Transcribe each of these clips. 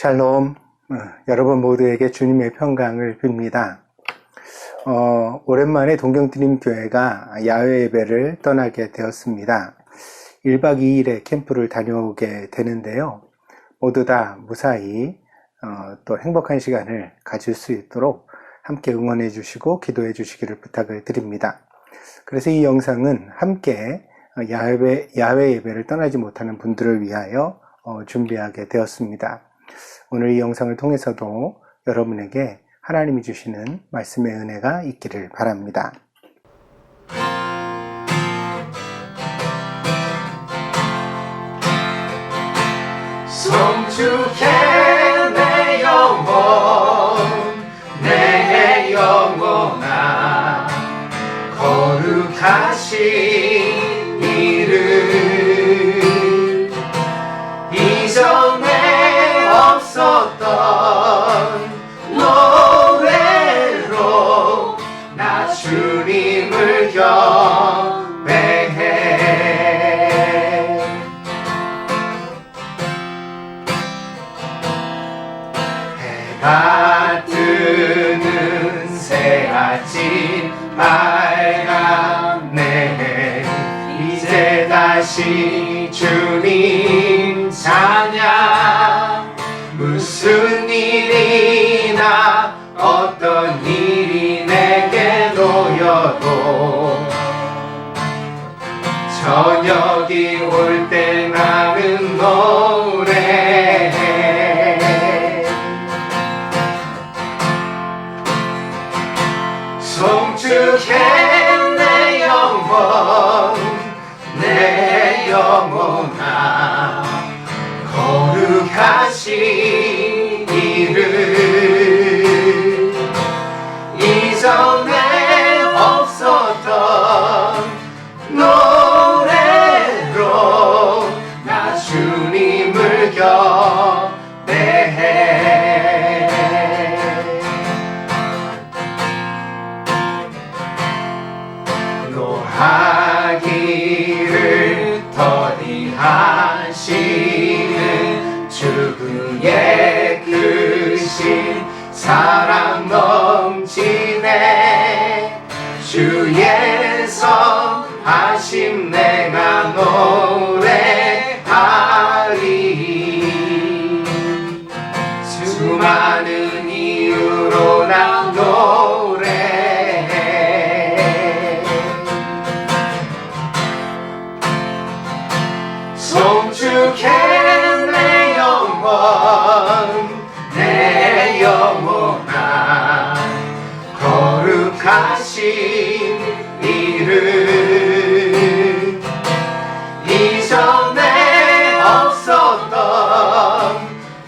샬롬. 여러분 모두에게 주님의 평강을 빕니다. 오랜만에 동경드림교회가 야외 예배를 떠나게 되었습니다. 1박 2일의 캠프를 다녀오게 되는데요. 모두 다 무사히 또 행복한 시간을 가질 수 있도록 함께 응원해 주시고 기도해 주시기를 부탁을 드립니다. 그래서 이 영상은 함께 야외 예배를 떠나지 못하는 분들을 위하여 준비하게 되었습니다. 오늘 이 영상을 통해서도 여러분에게 하나님이 주시는 말씀의 은혜가 있기를 바랍니다. 송축해 내 영혼 내 영혼아 거룩하신 이름 이전에 없었던 노래로 나 주님을 경배해 해가 뜨는 새아침 밝았네 이제 다시 주님 찬양 무슨 일이나 어떤 일이 내게 놓여도 저녁이 올 때 나는 노래해 송축해 내 영혼 내 영혼아 거룩하신 이름 이전에 없었던 노래로 나 주님을 경배해 노하기를 더디하시는 주 그의 크신 사랑 넘치네 주의 선하심 내가 노래하리 수많은 이유로 나 노래해 송축해 내 영혼 내 영혼아 거룩하신 이름 이전에 없었던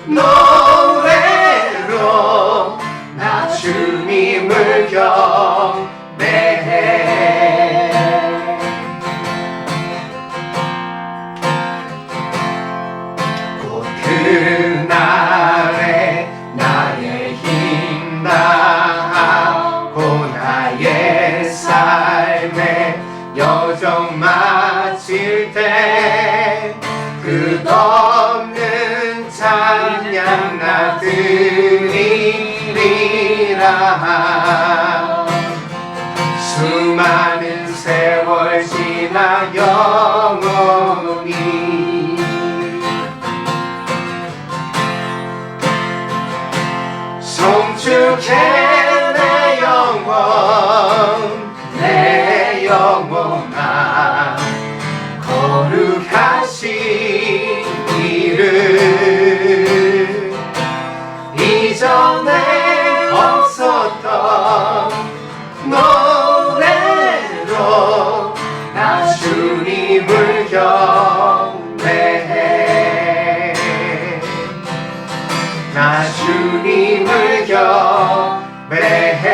노래로 나 주님을 경배해 곧 그날에 나의 힘 다하고 나의 삶의 여정 마칠 때 끝없는 찬양 나 드리리라 수많은 세월 지나 영원히 송축해 내 영혼 내 영혼아 거룩하신 이름 이전에 없었던 노래로 나 주님을 경배해 나 주님을 경배해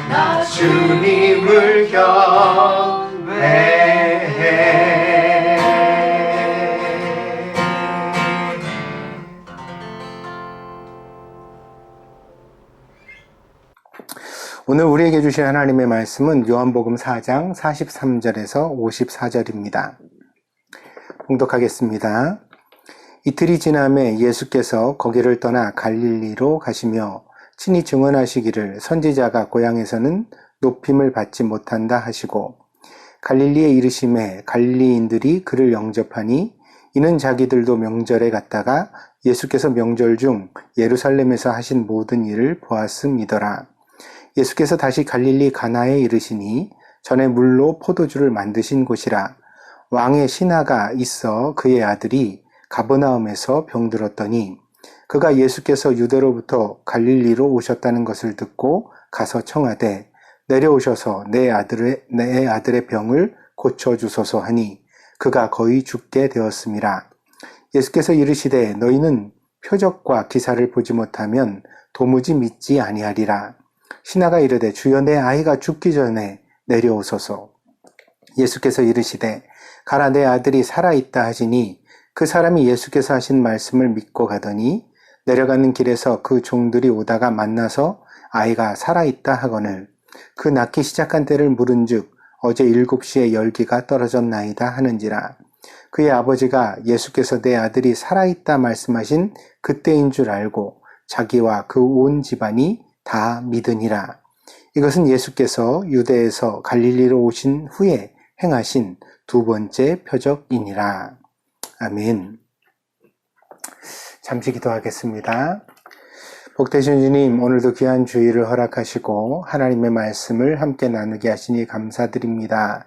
나 주님을 경배해 오늘 우리에게 주신 하나님의 말씀은 요한복음 4장 43절에서 54절입니다. 봉독하겠습니다. 이틀이 지남에 예수께서 거기를 떠나 갈릴리로 가시며 친히 증언하시기를 선지자가 고향에서는 높임을 받지 못한다 하시고 갈릴리에 이르심에 갈릴리인들이 그를 영접하니 이는 자기들도 명절에 갔다가 예수께서 명절 중 예루살렘에서 하신 모든 일을 보았음이더라. 예수께서 다시 갈릴리 가나에 이르시니 전에 물로 포도주를 만드신 곳이라. 왕의 신하가 있어 그의 아들이 가버나움에서 병들었더니 그가 예수께서 유대로부터 갈릴리로 오셨다는 것을 듣고 가서 청하되 내려오셔서 내 아들의 병을 고쳐주소서 하니 그가 거의 죽게 되었음이라. 예수께서 이르시되 너희는 표적과 기사를 보지 못하면 도무지 믿지 아니하리라. 신하가 이르되 주여 내 아이가 죽기 전에 내려오소서. 예수께서 이르시되 가라 내 아들이 살아있다 하시니 그 사람이 예수께서 하신 말씀을 믿고 가더니 내려가는 길에서 그 종들이 오다가 만나서 아이가 살아있다 하거늘 그 낳기 시작한 때를 물은즉 어제 7시에 열기가 떨어졌나이다 하는지라. 그의 아버지가 예수께서 내 아들이 살아있다 말씀하신 그때인 줄 알고 자기와 그 온 집안이 다 믿으니라. 이것은 예수께서 유대에서 갈릴리로 오신 후에 행하신 두 번째 표적이니라. 아멘. 잠시 기도하겠습니다. 복되신 주님, 오늘도 귀한 주의를 허락하시고 하나님의 말씀을 함께 나누게 하시니 감사드립니다.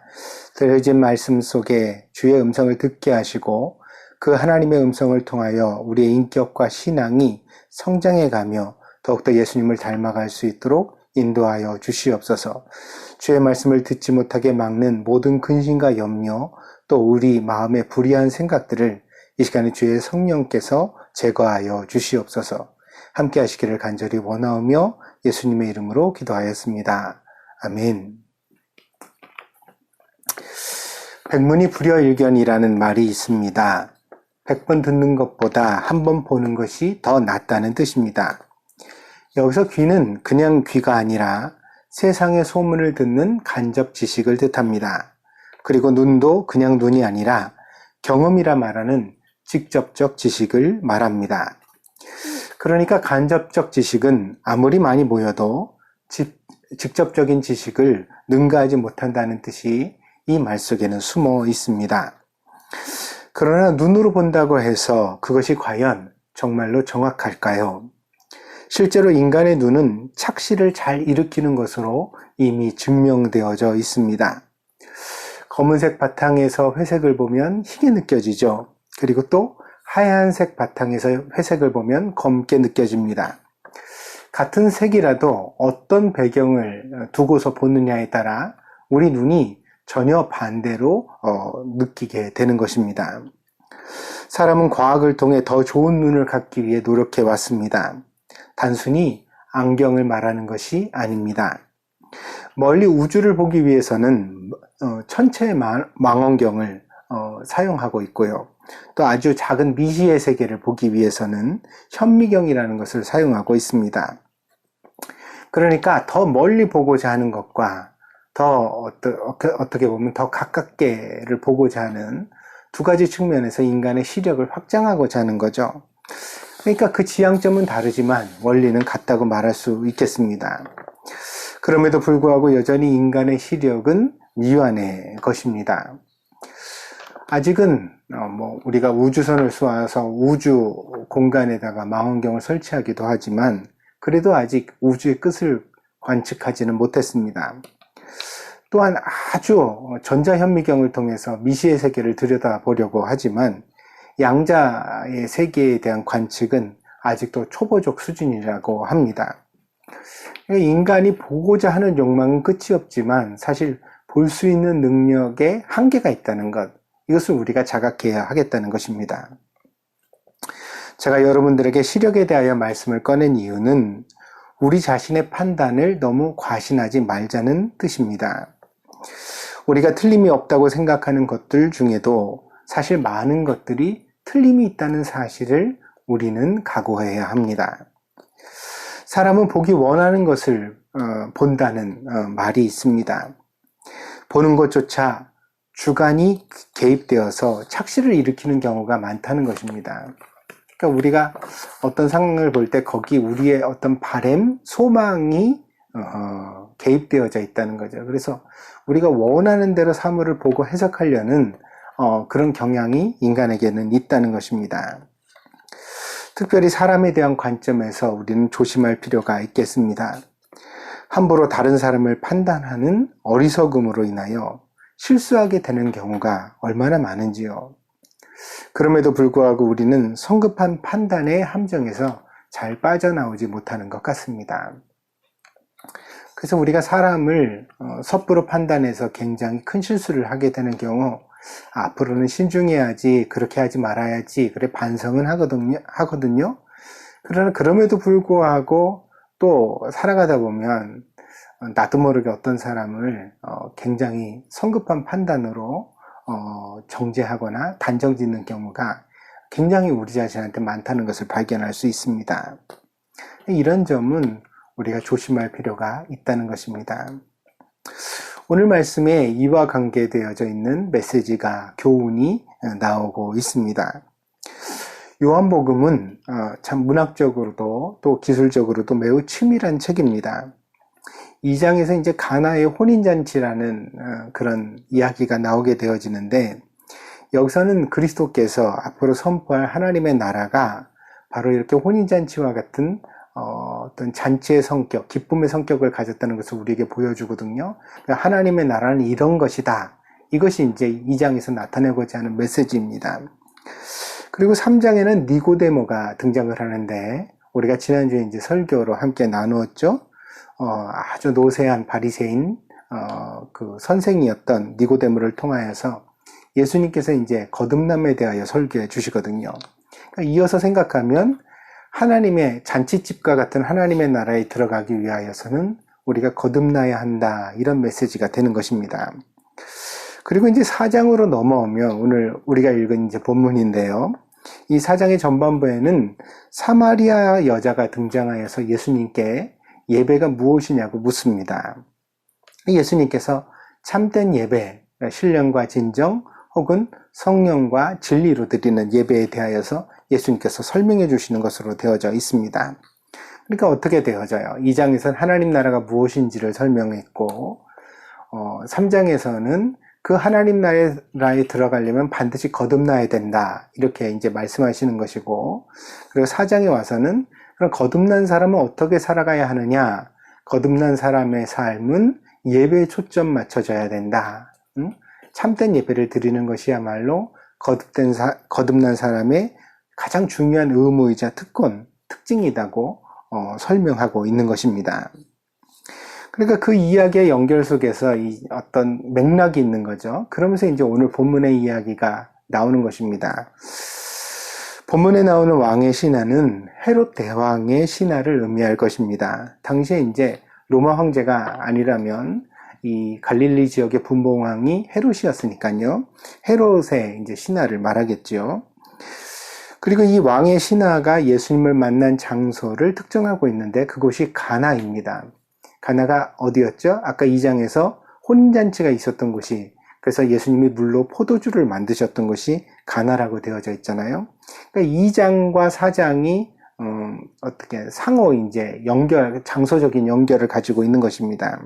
들려진 말씀 속에 주의 음성을 듣게 하시고 그 하나님의 음성을 통하여 우리의 인격과 신앙이 성장해가며 더욱더 예수님을 닮아갈 수 있도록 인도하여 주시옵소서. 주의 말씀을 듣지 못하게 막는 모든 근심과 염려, 또 우리 마음의 불의한 생각들을 이 시간에 주의 성령께서 제거하여 주시옵소서. 함께 하시기를 간절히 원하오며 예수님의 이름으로 기도하였습니다. 아멘. 백문이 불여일견이라는 말이 있습니다. 100번 듣는 것보다 한 번 보는 것이 더 낫다는 뜻입니다. 여기서 귀는 그냥 귀가 아니라 세상의 소문을 듣는 간접 지식을 뜻합니다. 그리고 눈도 그냥 눈이 아니라 경험이라 말하는 직접적 지식을 말합니다. 그러니까 간접적 지식은 아무리 많이 모여도 직접적인 지식을 능가하지 못한다는 뜻이 이 말 속에는 숨어 있습니다. 그러나 눈으로 본다고 해서 그것이 과연 정말로 정확할까요? 실제로 인간의 눈은 착시를 잘 일으키는 것으로 이미 증명되어져 있습니다. 검은색 바탕에서 회색을 보면 희게 느껴지죠. 그리고 또 하얀색 바탕에서 회색을 보면 검게 느껴집니다. 같은 색이라도 어떤 배경을 두고서 보느냐에 따라 우리 눈이 전혀 반대로 느끼게 되는 것입니다. 사람은 과학을 통해 더 좋은 눈을 갖기 위해 노력해 왔습니다. 단순히 안경을 말하는 것이 아닙니다. 멀리 우주를 보기 위해서는 천체 망원경을 사용하고 있고요. 또 아주 작은 미시의 세계를 보기 위해서는 현미경이라는 것을 사용하고 있습니다. 그러니까 더 멀리 보고자 하는 것과 더 어떻게 보면 더 가깝게를 보고자 하는 두 가지 측면에서 인간의 시력을 확장하고자 하는 거죠. 그러니까 그 지향점은 다르지만 원리는 같다고 말할 수 있겠습니다. 그럼에도 불구하고 여전히 인간의 시력은 미완의 것입니다. 아직은 우리가 우주선을 쏘아서 우주 공간에다가 망원경을 설치하기도 하지만 그래도 아직 우주의 끝을 관측하지는 못했습니다. 또한 아주 전자현미경을 통해서 미시의 세계를 들여다보려고 하지만 양자의 세계에 대한 관측은 아직도 초보적 수준이라고 합니다. 인간이 보고자 하는 욕망은 끝이 없지만 사실 볼 수 있는 능력에 한계가 있다는 것, 이것을 우리가 자각해야 하겠다는 것입니다. 제가 여러분들에게 시력에 대하여 말씀을 꺼낸 이유는 우리 자신의 판단을 너무 과신하지 말자는 뜻입니다. 우리가 틀림이 없다고 생각하는 것들 중에도 사실 많은 것들이 틀림이 있다는 사실을 우리는 각오해야 합니다. 사람은 보기 원하는 것을 본다는 말이 있습니다. 보는 것조차 주관이 개입되어서 착시를 일으키는 경우가 많다는 것입니다. 그러니까 우리가 어떤 상황을 볼 때 거기 우리의 어떤 바램, 소망이 개입되어져 있다는 거죠. 그래서 우리가 원하는 대로 사물을 보고 해석하려는 그런 경향이 인간에게는 있다는 것입니다. 특별히 사람에 대한 관점에서 우리는 조심할 필요가 있겠습니다. 함부로 다른 사람을 판단하는 어리석음으로 인하여 실수하게 되는 경우가 얼마나 많은지요. 그럼에도 불구하고 우리는 성급한 판단의 함정에서 잘 빠져나오지 못하는 것 같습니다. 그래서 우리가 사람을 섣부로 판단해서 굉장히 큰 실수를 하게 되는 경우 앞으로는 신중해야지, 그렇게 하지 말아야지, 그래 반성은 하거든요. 그러나 그럼에도 불구하고 또 살아가다 보면 나도 모르게 어떤 사람을 굉장히 성급한 판단으로 정죄하거나 단정 짓는 경우가 굉장히 우리 자신한테 많다는 것을 발견할 수 있습니다. 이런 점은 우리가 조심할 필요가 있다는 것입니다. 오늘 말씀에 이와 관계되어져 있는 메시지가 교훈이 나오고 있습니다. 요한복음은 참 문학적으로도 또 기술적으로도 매우 치밀한 책입니다. 2장에서 이제 가나의 혼인잔치라는 그런 이야기가 나오게 되어지는데, 여기서는 그리스도께서 앞으로 선포할 하나님의 나라가 바로 이렇게 혼인잔치와 같은 어떤 잔치의 성격, 기쁨의 성격을 가졌다는 것을 우리에게 보여주거든요. 그러니까 하나님의 나라는 이런 것이다. 이것이 이제 2장에서 나타내고자 하는 메시지입니다. 그리고 3장에는 니고데모가 등장을 하는데, 우리가 지난주에 이제 설교로 함께 나누었죠. 아주 노쇠한 바리새인 그 선생이었던 니고데모를 통하여서 예수님께서 이제 거듭남에 대하여 설교해 주시거든요. 그러니까 이어서 생각하면 하나님의 잔치집과 같은 하나님의 나라에 들어가기 위하여서는 우리가 거듭나야 한다, 이런 메시지가 되는 것입니다. 그리고 이제 4장으로 넘어오면 오늘 우리가 읽은 이제 본문인데요. 이 4장의 전반부에는 사마리아 여자가 등장하여서 예수님께 예배가 무엇이냐고 묻습니다. 예수님께서 참된 예배, 신령과 진정 혹은 성령과 진리로 드리는 예배에 대하여서 예수님께서 설명해 주시는 것으로 되어져 있습니다. 그러니까 어떻게 되어져요? 2장에서는 하나님 나라가 무엇인지를 설명했고 3장에서는 그 하나님 나라에 들어가려면 반드시 거듭나야 된다, 이렇게 이제 말씀하시는 것이고, 그리고 4장에 와서는 그럼 거듭난 사람은 어떻게 살아가야 하느냐? 거듭난 사람의 삶은 예배에 초점 맞춰져야 된다. 참된 예배를 드리는 것이야말로 거듭난 사람의 가장 중요한 의무이자 특징이라고 설명하고 있는 것입니다. 그러니까 그 이야기의 연결 속에서 어떤 맥락이 있는 거죠. 그러면서 이제 오늘 본문의 이야기가 나오는 것입니다. 본문에 나오는 왕의 신하는 헤롯 대왕의 신하를 의미할 것입니다. 당시에 이제 로마 황제가 아니라면 이 갈릴리 지역의 분봉왕이 헤롯이었으니까요. 헤롯의 이제 신하를 말하겠죠. 그리고 이 왕의 신하가 예수님을 만난 장소를 특정하고 있는데 그곳이 가나입니다. 가나가 어디였죠? 아까 2장에서 혼인잔치가 있었던 곳이, 그래서 예수님이 물로 포도주를 만드셨던 곳이 가나라고 되어져 있잖아요. 그러니까 2장과 4장이 어떻게 상호 이제 장소적인 연결을 가지고 있는 것입니다.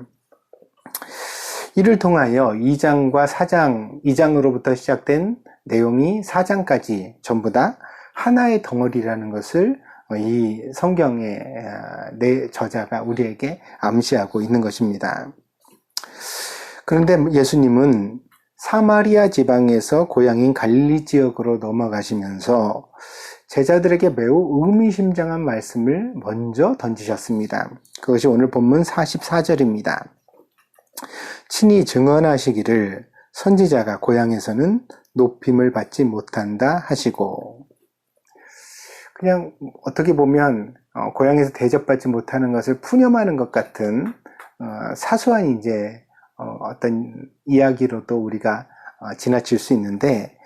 이를 통하여 2장과 4장, 2장으로부터 시작된 내용이 4장까지 전부 다 하나의 덩어리라는 것을 이 성경의 저자가 우리에게 암시하고 있는 것입니다. 그런데 예수님은 사마리아 지방에서 고향인 갈릴리 지역으로 넘어가시면서 제자들에게 매우 의미심장한 말씀을 먼저 던지셨습니다. 그것이 오늘 본문 44절입니다. 친히 증언하시기를 선지자가 고향에서는 높임을 받지 못한다 하시고, 그냥 어떻게 보면 고향에서 대접받지 못하는 것을 푸념하는 것 같은 사소한 이제 어떤 이야기로도 우리가 지나칠 수 있는데,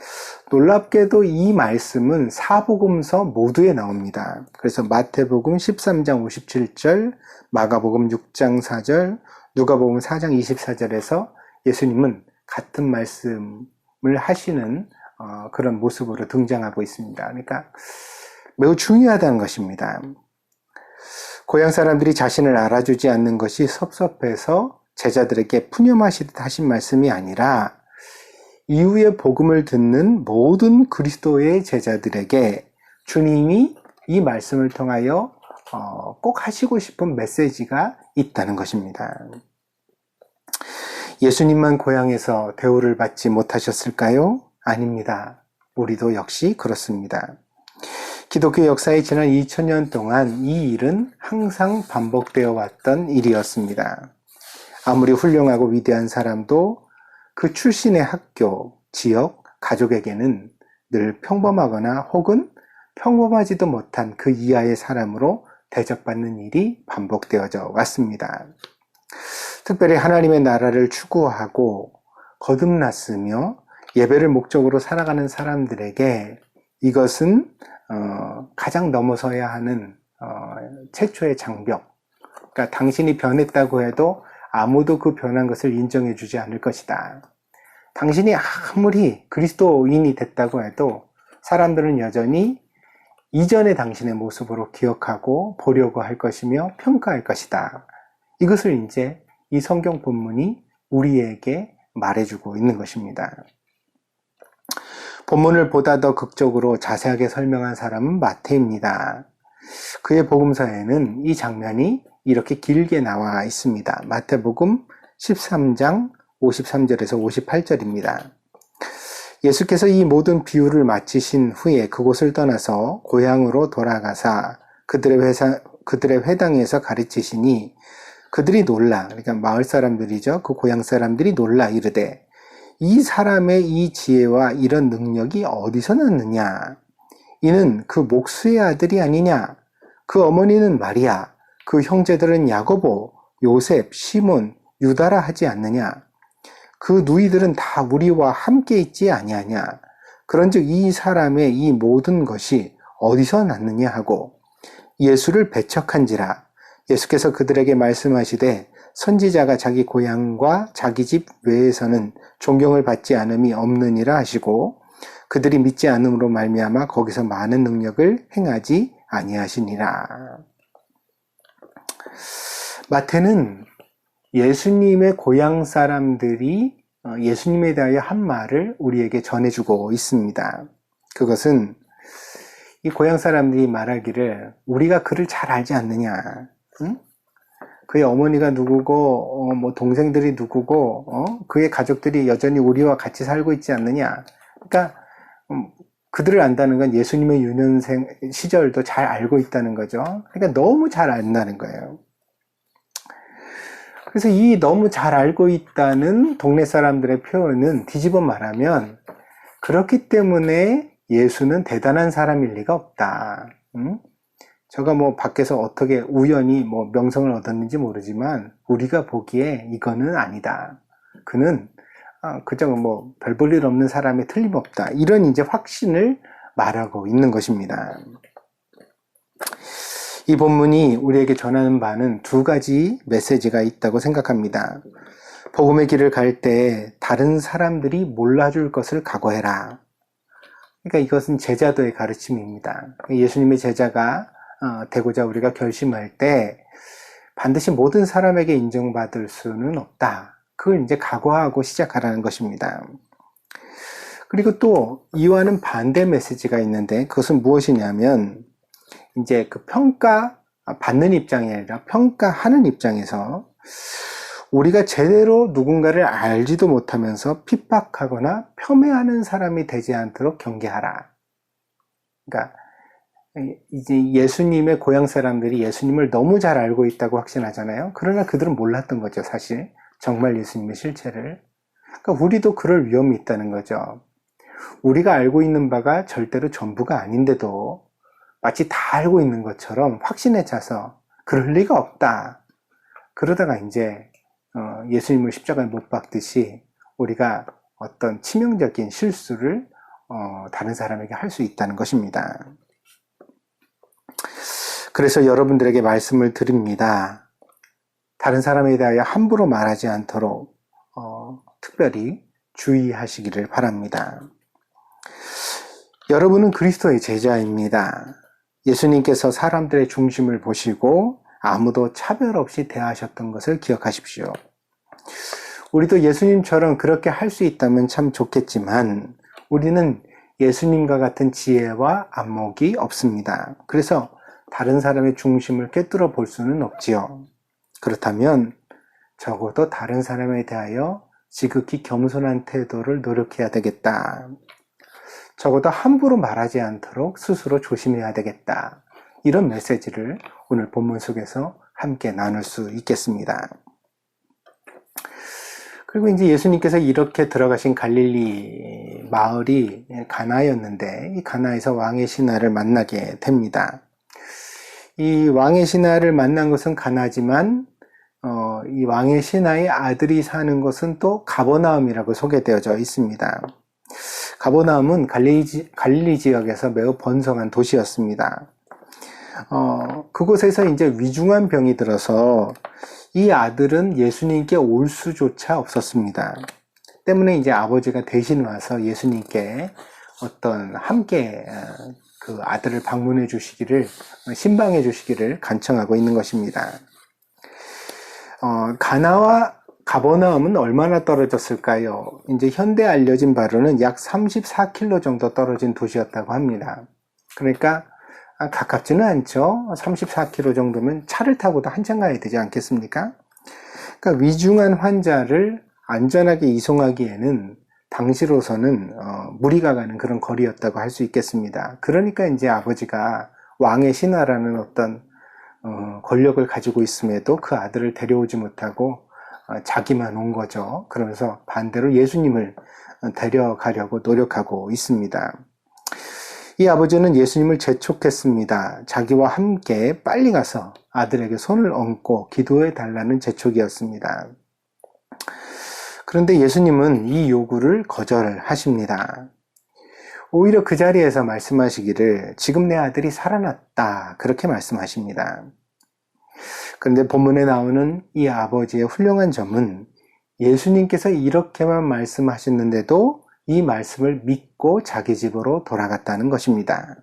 놀랍게도 이 말씀은 사복음서 모두에 나옵니다. 그래서 마태복음 13장 57절, 마가복음 6장 4절, 누가복음 4장 24절에서 예수님은 같은 말씀을 하시는 그런 모습으로 등장하고 있습니다. 그러니까 매우 중요하다는 것입니다. 고향 사람들이 자신을 알아주지 않는 것이 섭섭해서 제자들에게 푸념하시듯 하신 말씀이 아니라 이후에 복음을 듣는 모든 그리스도의 제자들에게 주님이 이 말씀을 통하여 꼭 하시고 싶은 메시지가 있다는 것입니다. 예수님만 고향에서 대우를 받지 못하셨을까요? 아닙니다. 우리도 역시 그렇습니다. 기독교 역사에 지난 2000년 동안 이 일은 항상 반복되어 왔던 일이었습니다. 아무리 훌륭하고 위대한 사람도 그 출신의 학교, 지역, 가족에게는 늘 평범하거나 혹은 평범하지도 못한 그 이하의 사람으로 대접받는 일이 반복되어져 왔습니다. 특별히 하나님의 나라를 추구하고 거듭났으며 예배를 목적으로 살아가는 사람들에게 이것은 가장 넘어서야 하는 최초의 장벽. 그러니까 당신이 변했다고 해도 아무도 그 변한 것을 인정해 주지 않을 것이다. 당신이 아무리 그리스도인이 됐다고 해도 사람들은 여전히 이전의 당신의 모습으로 기억하고 보려고 할 것이며 평가할 것이다. 이것을 이제 이 성경 본문이 우리에게 말해주고 있는 것입니다. 본문을 보다 더 극적으로 자세하게 설명한 사람은 마태입니다. 그의 복음서에는 이 장면이 이렇게 길게 나와 있습니다. 마태복음 13장 53절에서 58절입니다. 예수께서 이 모든 비유를 마치신 후에 그곳을 떠나서 고향으로 돌아가사 그들의 회당에서 가르치시니 그들이 놀라, 그러니까 마을 사람들이죠. 그 고향 사람들이 놀라 이르되 이 사람의 이 지혜와 이런 능력이 어디서 났느냐? 이는 그 목수의 아들이 아니냐? 그 어머니는 마리아, 그 형제들은 야고보, 요셉, 시몬, 유다라 하지 않느냐? 그 누이들은 다 우리와 함께 있지 아니하냐? 그런즉 이 사람의 이 모든 것이 어디서 났느냐 하고 예수를 배척한지라. 예수께서 그들에게 말씀하시되 선지자가 자기 고향과 자기 집 외에서는 존경을 받지 않음이 없느니라 하시고 그들이 믿지 않음으로 말미암아 거기서 많은 능력을 행하지 아니하시니라. 마태는 예수님의 고향 사람들이 예수님에 대하여 한 말을 우리에게 전해주고 있습니다. 그것은 이 고향 사람들이 말하기를 우리가 그를 잘 알지 않느냐? 응? 그의 어머니가 누구고 뭐 동생들이 누구고 그의 가족들이 여전히 우리와 같이 살고 있지 않느냐? 그러니까 그들을 안다는 건 예수님의 유년생 시절도 잘 알고 있다는 거죠. 그러니까 너무 잘 안다는 거예요. 그래서 이 너무 잘 알고 있다는 동네 사람들의 표현은 뒤집어 말하면 그렇기 때문에 예수는 대단한 사람일 리가 없다. 응? 저가 뭐 밖에서 어떻게 우연히 뭐 명성을 얻었는지 모르지만 우리가 보기에 이거는 아니다. 그는 그저 뭐 별 볼 일 없는 사람에 틀림없다. 이런 이제 확신을 말하고 있는 것입니다. 이 본문이 우리에게 전하는 바는 두 가지 메시지가 있다고 생각합니다. 복음의 길을 갈 때 다른 사람들이 몰라줄 것을 각오해라. 그러니까 이것은 제자도의 가르침입니다. 예수님의 제자가 되고자 우리가 결심할 때 반드시 모든 사람에게 인정받을 수는 없다. 그걸 이제 각오하고 시작하라는 것입니다. 그리고 또 이와는 반대 메시지가 있는데 그것은 무엇이냐면 이제 그 평가 받는 입장이 아니라 평가하는 입장에서 우리가 제대로 누군가를 알지도 못하면서 핍박하거나 폄훼하는 사람이 되지 않도록 경계하라. 그러니까 이제 예수님의 고향 사람들이 예수님을 너무 잘 알고 있다고 확신하잖아요. 그러나 그들은 몰랐던 거죠, 사실. 정말 예수님의 실체를. 그러니까 우리도 그럴 위험이 있다는 거죠. 우리가 알고 있는 바가 절대로 전부가 아닌데도 마치 다 알고 있는 것처럼 확신에 차서 그럴 리가 없다. 그러다가 이제 예수님을 십자가에 못 박듯이 우리가 어떤 치명적인 실수를 다른 사람에게 할 수 있다는 것입니다. 그래서 여러분들에게 말씀을 드립니다. 다른 사람에 대하여 함부로 말하지 않도록 특별히 주의하시기를 바랍니다. 여러분은 그리스도의 제자입니다. 예수님께서 사람들의 중심을 보시고 아무도 차별 없이 대하셨던 것을 기억하십시오. 우리도 예수님처럼 그렇게 할 수 있다면 참 좋겠지만 우리는 예수님과 같은 지혜와 안목이 없습니다. 그래서 다른 사람의 중심을 꿰뚫어 볼 수는 없지요. 그렇다면 적어도 다른 사람에 대하여 지극히 겸손한 태도를 노력해야 되겠다. 적어도 함부로 말하지 않도록 스스로 조심해야 되겠다. 이런 메시지를 오늘 본문 속에서 함께 나눌 수 있겠습니다. 그리고 이제 예수님께서 이렇게 들어가신 갈릴리 마을이 가나였는데 이 가나에서 왕의 신하를 만나게 됩니다. 이 왕의 신하를 만난 것은 가나지만 이 왕의 신하의 아들이 사는 곳은 또 가버나움이라고 소개되어져 있습니다. 가버나움은 갈릴리 지역에서 매우 번성한 도시였습니다. 그곳에서 이제 위중한 병이 들어서 이 아들은 예수님께 올 수조차 없었습니다. 때문에 이제 아버지가 대신 와서 예수님께 함께 그 아들을 방문해 주시기를, 신방해 주시기를 간청하고 있는 것입니다. 가나와 가버나움은 얼마나 떨어졌을까요? 이제 현대 알려진 바로는 약 34km 정도 떨어진 도시였다고 합니다. 그러니까 가깝지는 않죠. 34km 정도면 차를 타고도 한참 가야 되지 않겠습니까? 그러니까 위중한 환자를 안전하게 이송하기에는 당시로서는 무리가 가는 그런 거리였다고 할 수 있겠습니다. 그러니까 이제 아버지가 왕의 신하라는 어떤 권력을 가지고 있음에도 그 아들을 데려오지 못하고 자기만 온 거죠. 그러면서 반대로 예수님을 데려가려고 노력하고 있습니다. 이 아버지는 예수님을 재촉했습니다. 자기와 함께 빨리 가서 아들에게 손을 얹고 기도해 달라는 재촉이었습니다. 그런데 예수님은 이 요구를 거절하십니다. 오히려 그 자리에서 말씀하시기를 지금 내 아들이 살아났다 그렇게 말씀하십니다. 그런데 본문에 나오는 이 아버지의 훌륭한 점은 예수님께서 이렇게만 말씀하셨는데도 이 말씀을 믿고 자기 집으로 돌아갔다는 것입니다.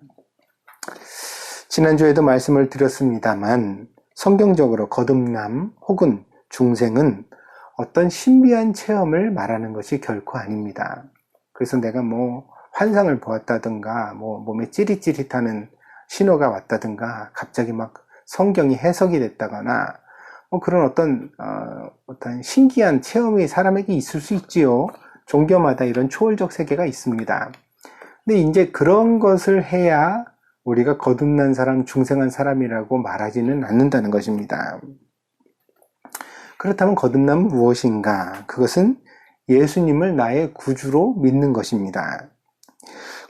지난주에도 말씀을 드렸습니다만 성경적으로 거듭남 혹은 중생은 어떤 신비한 체험을 말하는 것이 결코 아닙니다. 그래서 내가 환상을 보았다든가 몸에 찌릿찌릿하는 신호가 왔다든가 갑자기 막 성경이 해석이 됐다거나 그런 어떤 신기한 체험이 사람에게 있을 수 있지요. 종교마다 이런 초월적 세계가 있습니다. 근데 이제 그런 것을 해야 우리가 거듭난 사람, 중생한 사람이라고 말하지는 않는다는 것입니다. 그렇다면 거듭남은 무엇인가? 그것은 예수님을 나의 구주로 믿는 것입니다.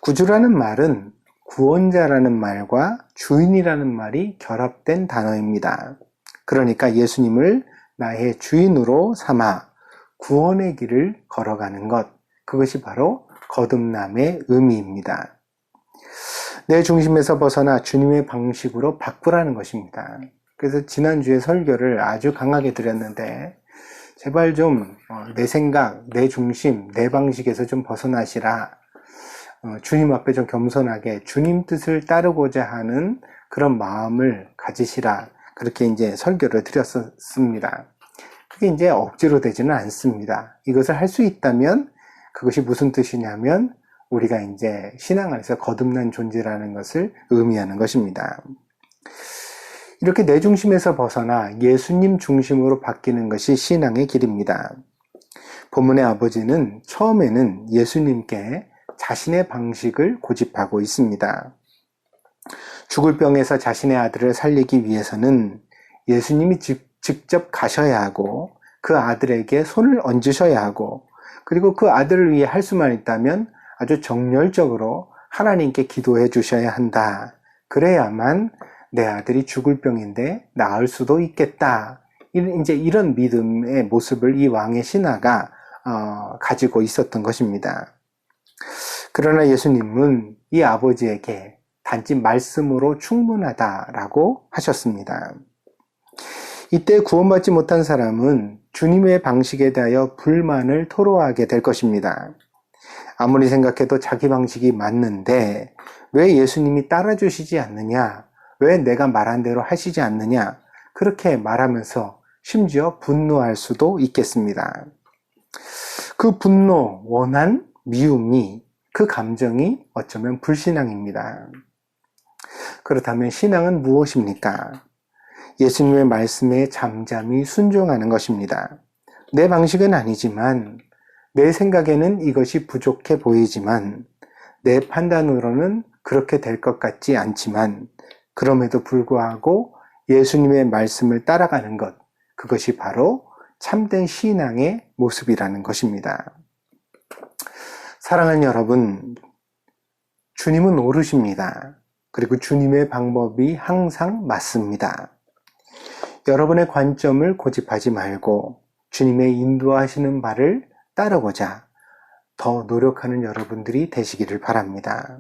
구주라는 말은 구원자라는 말과 주인이라는 말이 결합된 단어입니다. 그러니까 예수님을 나의 주인으로 삼아 구원의 길을 걸어가는 것, 그것이 바로 거듭남의 의미입니다. 내 중심에서 벗어나 주님의 방식으로 바꾸라는 것입니다. 그래서 지난주에 설교를 아주 강하게 드렸는데 제발 좀 내 생각, 내 중심, 내 방식에서 좀 벗어나시라. 주님 앞에 좀 겸손하게 주님 뜻을 따르고자 하는 그런 마음을 가지시라. 그렇게 이제 설교를 드렸었습니다. 그게 이제 억지로 되지는 않습니다. 이것을 할 수 있다면 그것이 무슨 뜻이냐면 우리가 이제 신앙 안에서 거듭난 존재라는 것을 의미하는 것입니다. 이렇게 내 중심에서 벗어나 예수님 중심으로 바뀌는 것이 신앙의 길입니다. 본문의 아버지는 처음에는 예수님께 자신의 방식을 고집하고 있습니다. 죽을 병에서 자신의 아들을 살리기 위해서는 예수님이 직접 가셔야 하고 그 아들에게 손을 얹으셔야 하고 그리고 그 아들을 위해 할 수만 있다면 아주 정열적으로 하나님께 기도해 주셔야 한다. 그래야만 내 아들이 죽을 병인데 나을 수도 있겠다. 이제 이런 믿음의 모습을 이 왕의 신하가 가지고 있었던 것입니다. 그러나 예수님은 이 아버지에게 단지 말씀으로 충분하다라고 하셨습니다. 이때 구원받지 못한 사람은 주님의 방식에 대하여 불만을 토로하게 될 것입니다. 아무리 생각해도 자기 방식이 맞는데 왜 예수님이 따라주시지 않느냐? 왜 내가 말한 대로 하시지 않느냐? 그렇게 말하면서 심지어 분노할 수도 있겠습니다. 그 분노, 원한, 미움이, 그 감정이 어쩌면 불신앙입니다. 그렇다면 신앙은 무엇입니까? 예수님의 말씀에 잠잠히 순종하는 것입니다. 내 방식은 아니지만, 내 생각에는 이것이 부족해 보이지만, 내 판단으로는 그렇게 될 것 같지 않지만, 그럼에도 불구하고 예수님의 말씀을 따라가는 것, 그것이 바로 참된 신앙의 모습이라는 것입니다. 사랑하는 여러분, 주님은 옳으십니다. 그리고 주님의 방법이 항상 맞습니다. 여러분의 관점을 고집하지 말고 주님의 인도하시는 바를 따르고자 더 노력하는 여러분들이 되시기를 바랍니다.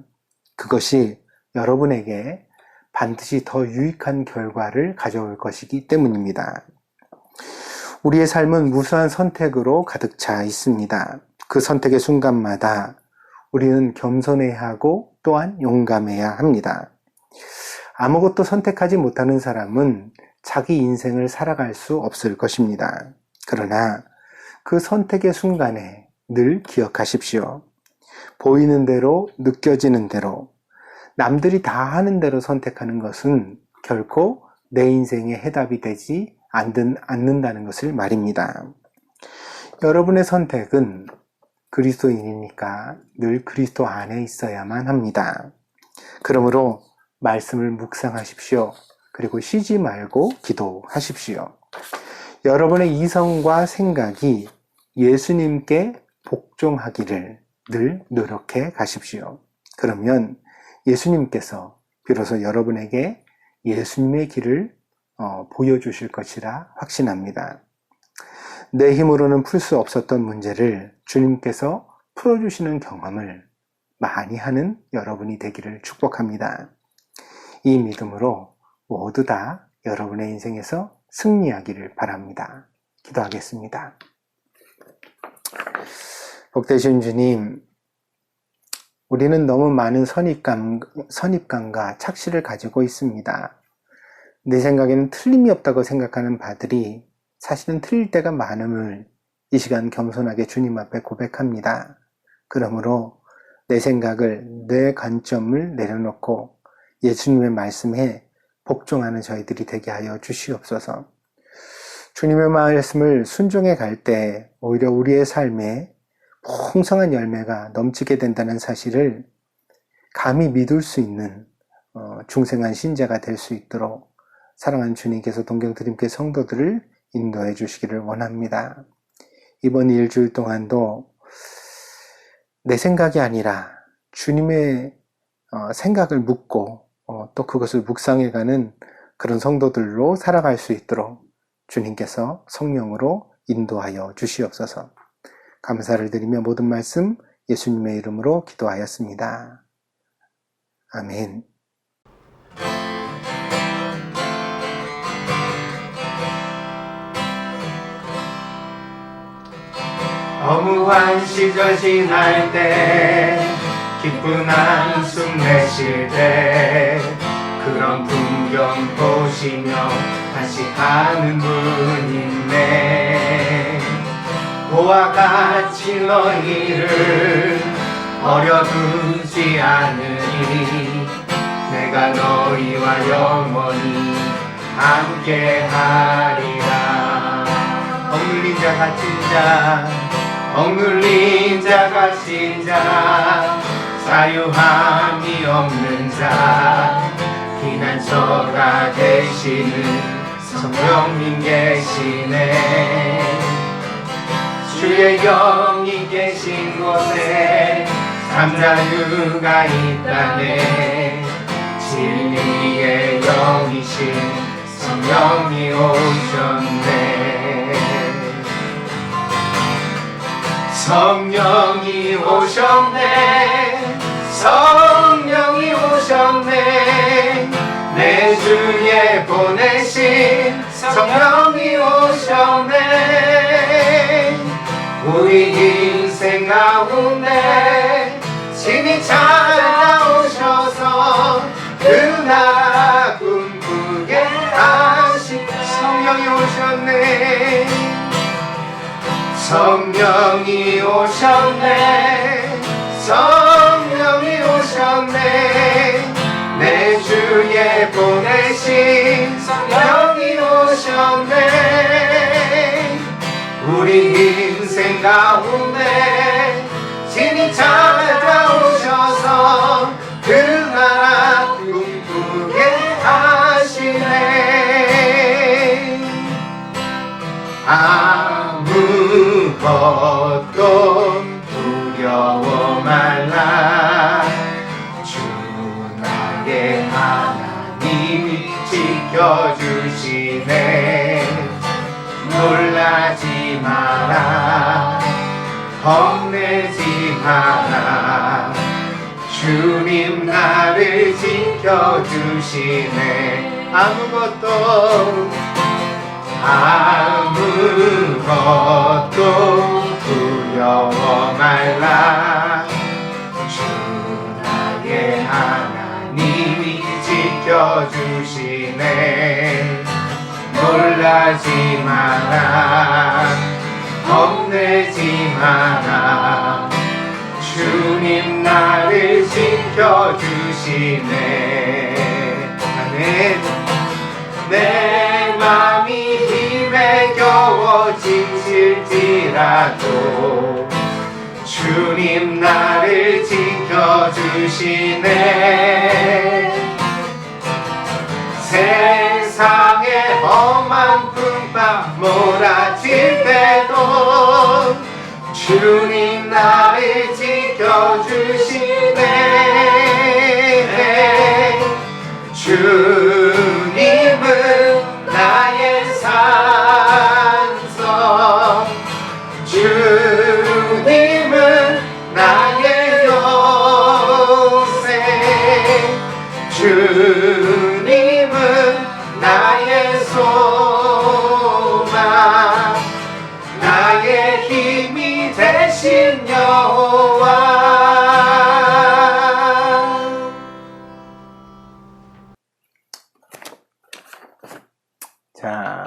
그것이 여러분에게 반드시 더 유익한 결과를 가져올 것이기 때문입니다. 우리의 삶은 무수한 선택으로 가득 차 있습니다. 그 선택의 순간마다 우리는 겸손해야 하고 또한 용감해야 합니다. 아무것도 선택하지 못하는 사람은 자기 인생을 살아갈 수 없을 것입니다. 그러나 그 선택의 순간에 늘 기억하십시오. 보이는 대로, 느껴지는 대로, 남들이 다 하는 대로 선택하는 것은 결코 내 인생의 해답이 되지 않는다는 것을 말입니다. 여러분의 선택은 그리스도인이니까 늘 그리스도 안에 있어야만 합니다. 그러므로 말씀을 묵상하십시오. 그리고 쉬지 말고 기도하십시오. 여러분의 이성과 생각이 예수님께 복종하기를 늘 노력해 가십시오. 그러면 예수님께서 비로소 여러분에게 예수님의 길을 보여주실 것이라 확신합니다. 내 힘으로는 풀 수 없었던 문제를 주님께서 풀어주시는 경험을 많이 하는 여러분이 되기를 축복합니다. 이 믿음으로 모두 다 여러분의 인생에서 승리하기를 바랍니다. 기도하겠습니다. 복되신 주님, 우리는 너무 많은 선입감과 착시를 가지고 있습니다. 내 생각에는 틀림이 없다고 생각하는 바들이 사실은 틀릴 때가 많음을 이 시간 겸손하게 주님 앞에 고백합니다. 그러므로 내 생각을, 내 관점을 내려놓고 예수님의 말씀에 복종하는 저희들이 되게 하여 주시옵소서. 주님의 말씀을 순종해 갈 때 오히려 우리의 삶에 풍성한 열매가 넘치게 된다는 사실을 감히 믿을 수 있는 중생한 신자가 될 수 있도록 사랑하는 주님께서 동경드림교회 성도들을 인도해 주시기를 원합니다. 이번 일주일 동안도 내 생각이 아니라 주님의 생각을 묻고 또 그것을 묵상해가는 그런 성도들로 살아갈 수 있도록 주님께서 성령으로 인도하여 주시옵소서. 감사를 드리며 모든 말씀 예수님의 이름으로 기도하였습니다. 아멘. 허무한 시절 지날 때 기쁜 한숨 내쉴 때 그런 풍경 보시며 다시 하는 분 있네. 그와 같이 너희를 버려두지 않으니 내가 너희와 영원히 함께하리라. 억눌린 자 갇힌 자 억눌린 자 갇힌 자 자유함이 없는 자 피난처가 되시는 성령님 계시네. 주의 영이 계신 곳에 잠자유가 있다네. 진리의 영이신 성령이 오셨네. 성령이 오셨네. 성령이 오셨네. 내 주에 보내신 성령이 오셨네. 우리 인생 가운데 친히 찾아오셔서 그 나라 꿈꾸게 하신 성령이 오셨네. 성령이 오셨네. 성령이 오셨네. 내 주에 보내신 성령이 오셨네. 우리 인생 가운데 친히 찾아오셔서 그 나라 꿈꾸게 하시네. 아무것도 두려워 말라. 주 나의 하나님이 지켜주시네. 놀라지 마라. 겁내지 마라. 주님 나를 지켜주시네. 아무것도 두려워 말라. 주 나의 하나님이 지켜주시네. 놀라지 마라. 겁내지 마라. 주님 나를 지켜주시네. 아멘. 내 맘이 힘에 겨워 지칠지라도 주님 나를 지켜주시네. 세상의 험한 풍파 몰아칠 때도 주님 나를 지켜주시네. 주님은 나의 산성. 주님은 나의 요새. 주님은 나의 소망. 나의 힘이 되신 여호와. 자,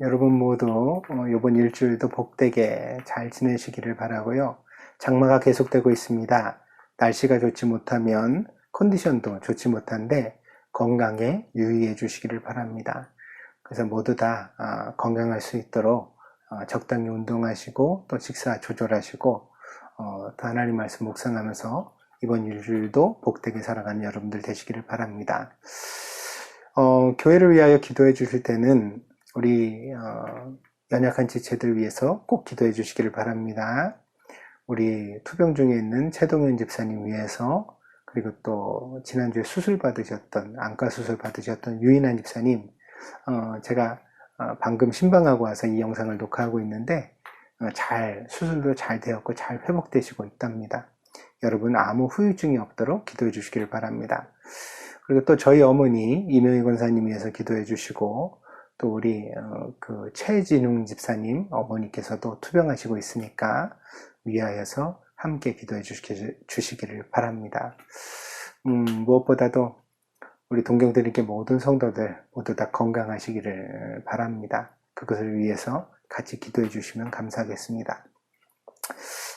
여러분 모두 이번 일주일도 복되게 잘 지내시기를 바라고요. 장마가 계속되고 있습니다. 날씨가 좋지 못하면 컨디션도 좋지 못한데 건강에 유의해 주시기를 바랍니다. 그래서 모두 다 건강할 수 있도록 적당히 운동하시고 또 식사 조절하시고 또 하나님 말씀 묵상하면서 이번 일주일도 복되게 살아가는 여러분들 되시기를 바랍니다. 교회를 위하여 기도해 주실 때는 우리 연약한 지체들 위해서 꼭 기도해 주시기를 바랍니다. 우리 투병 중에 있는 최동현 집사님 위해서, 그리고 또 지난주에 안과 수술 받으셨던 유인한 집사님, 제가 방금 신방하고 와서 이 영상을 녹화하고 있는데 수술도 잘 되었고 잘 회복되시고 있답니다. 여러분 아무 후유증이 없도록 기도해 주시기를 바랍니다. 그리고 또 저희 어머니 이명희 권사님 위해서 기도해 주시고, 또 우리 최진웅 집사님 어머니께서도 투병하시고 있으니까 위하여서 함께 기도해 주시기를 바랍니다. 무엇보다도 우리 동경들에게 모든 성도들 모두 다 건강하시기를 바랍니다. 그것을 위해서 같이 기도해 주시면 감사하겠습니다.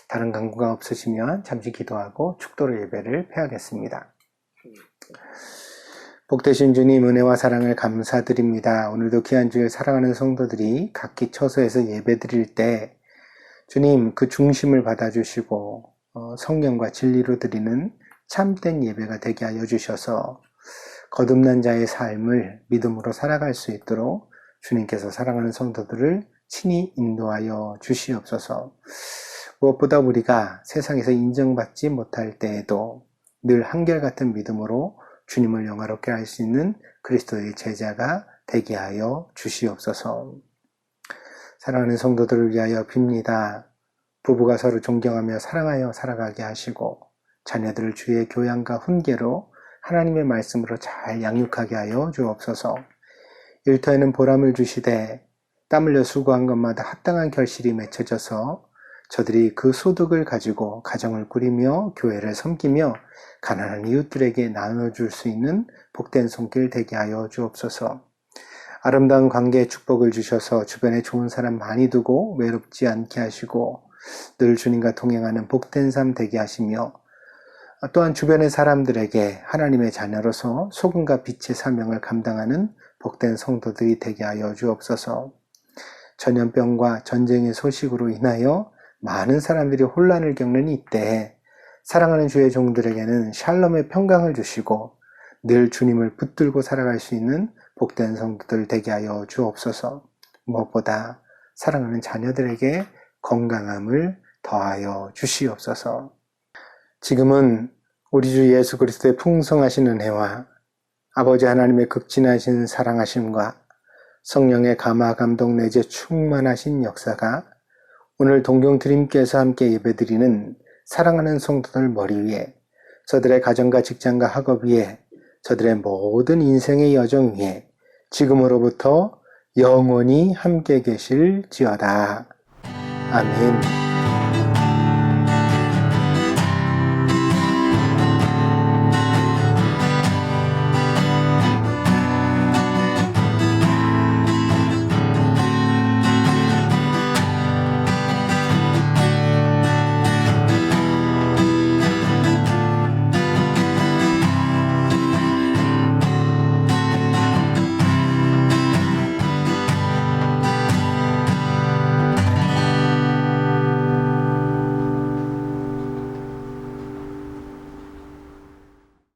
다른 간구가 없으시면 잠시 기도하고 축도로 예배를 폐하겠습니다. 복되신 주님, 은혜와 사랑을 감사드립니다. 오늘도 귀한 주일 사랑하는 성도들이 각기 처소에서 예배 드릴 때 주님 그 중심을 받아주시고 성령과 진리로 드리는 참된 예배가 되게 하여 주셔서 거듭난 자의 삶을 믿음으로 살아갈 수 있도록 주님께서 사랑하는 성도들을 친히 인도하여 주시옵소서. 무엇보다 우리가 세상에서 인정받지 못할 때에도 늘 한결같은 믿음으로 주님을 영화롭게 할 수 있는 그리스도의 제자가 되게 하여 주시옵소서. 사랑하는 성도들을 위하여 빕니다. 부부가 서로 존경하며 사랑하여 살아가게 하시고 자녀들을 주의 교양과 훈계로 하나님의 말씀으로 잘 양육하게 하여 주옵소서. 일터에는 보람을 주시되 땀 흘려 수고한 것마다 합당한 결실이 맺혀져서 저들이 그 소득을 가지고 가정을 꾸리며 교회를 섬기며 가난한 이웃들에게 나눠줄 수 있는 복된 손길 되게 하여 주옵소서. 아름다운 관계의 축복을 주셔서 주변에 좋은 사람 많이 두고 외롭지 않게 하시고 늘 주님과 동행하는 복된 삶 되게 하시며 또한 주변의 사람들에게 하나님의 자녀로서 소금과 빛의 사명을 감당하는 복된 성도들이 되게 하여 주옵소서. 전염병과 전쟁의 소식으로 인하여 많은 사람들이 혼란을 겪는 이때에 사랑하는 주의 종들에게는 샬롬의 평강을 주시고 늘 주님을 붙들고 살아갈 수 있는 복된 성도들 되게 하여 주옵소서. 무엇보다 사랑하는 자녀들에게 건강함을 더하여 주시옵소서. 지금은 우리 주 예수 그리스도의 풍성하신 은혜와 아버지 하나님의 극진하신 사랑하심과 성령의 감화 감동 내재 충만하신 역사가 오늘 동경드림께서 함께 예배드리는 사랑하는 성도들 머리 위에, 저들의 가정과 직장과 학업 위에, 저들의 모든 인생의 여정 위에 지금으로부터 영원히 함께 계실지어다. 아멘.